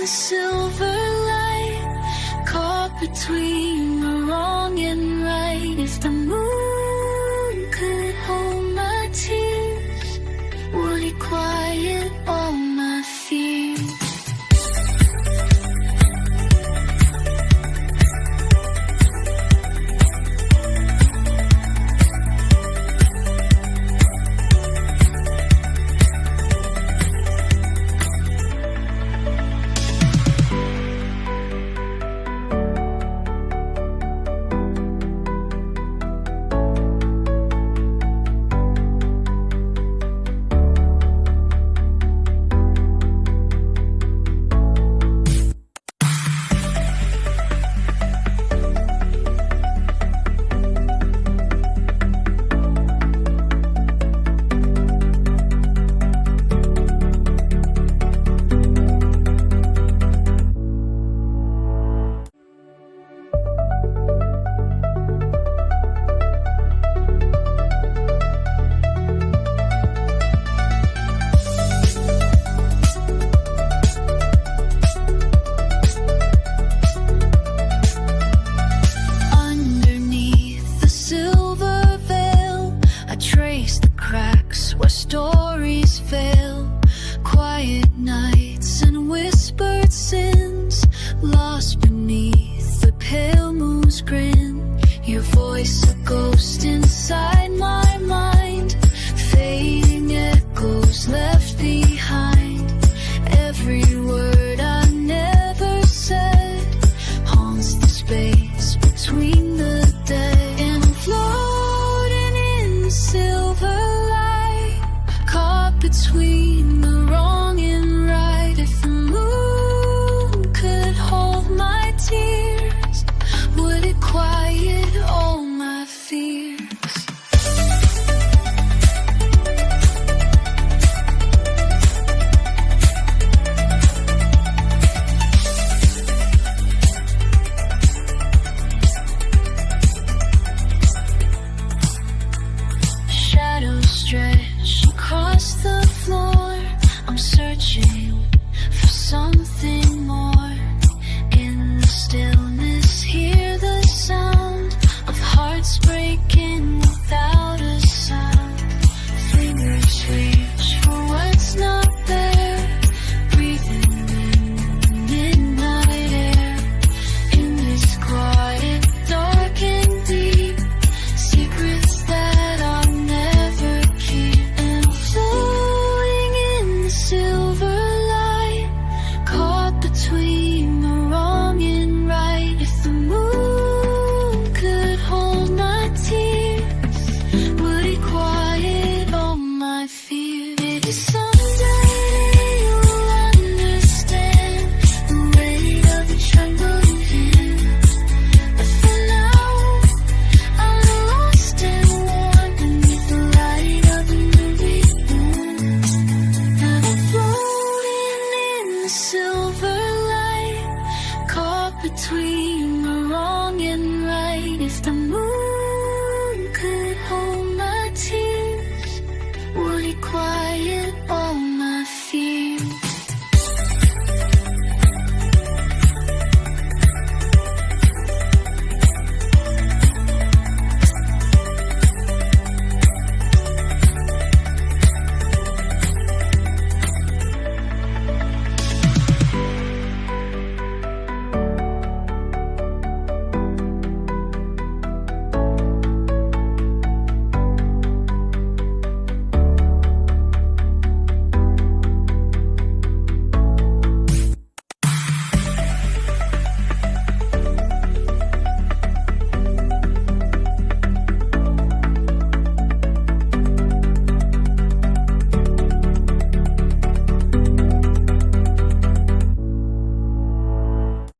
the silver light, caught between the wrong and right. If the moon could hold my tears, would it quiet all my fears? Stories fail, quiet nights and whispered sins, lost beneath the pale moon's grin. Your voice a ghost inside my mind, fading echoes left behind. Every word I never said haunts the space between the dead. And I'm floating in the silver between the wrong and right. If the moon could hold my tears, would it quiet all my fears? Shadows stretch across the floor. I'm searching for something more. In the stillness, hear the sound of hearts breaking without a sound. Fingers reach for what's not there, breathing in the midnight air. In this quiet, dark and deep, secrets that I'll never keep. And floating in the silver light, caught between the wrong and right. If the moon could hold my tears, would it quiet all my fears? Maybe someday you'll understand the weight of the trembling hand. But for now, I'm lost and worn beneath the light of the movie moon. And I'm floating in the silver light, caught between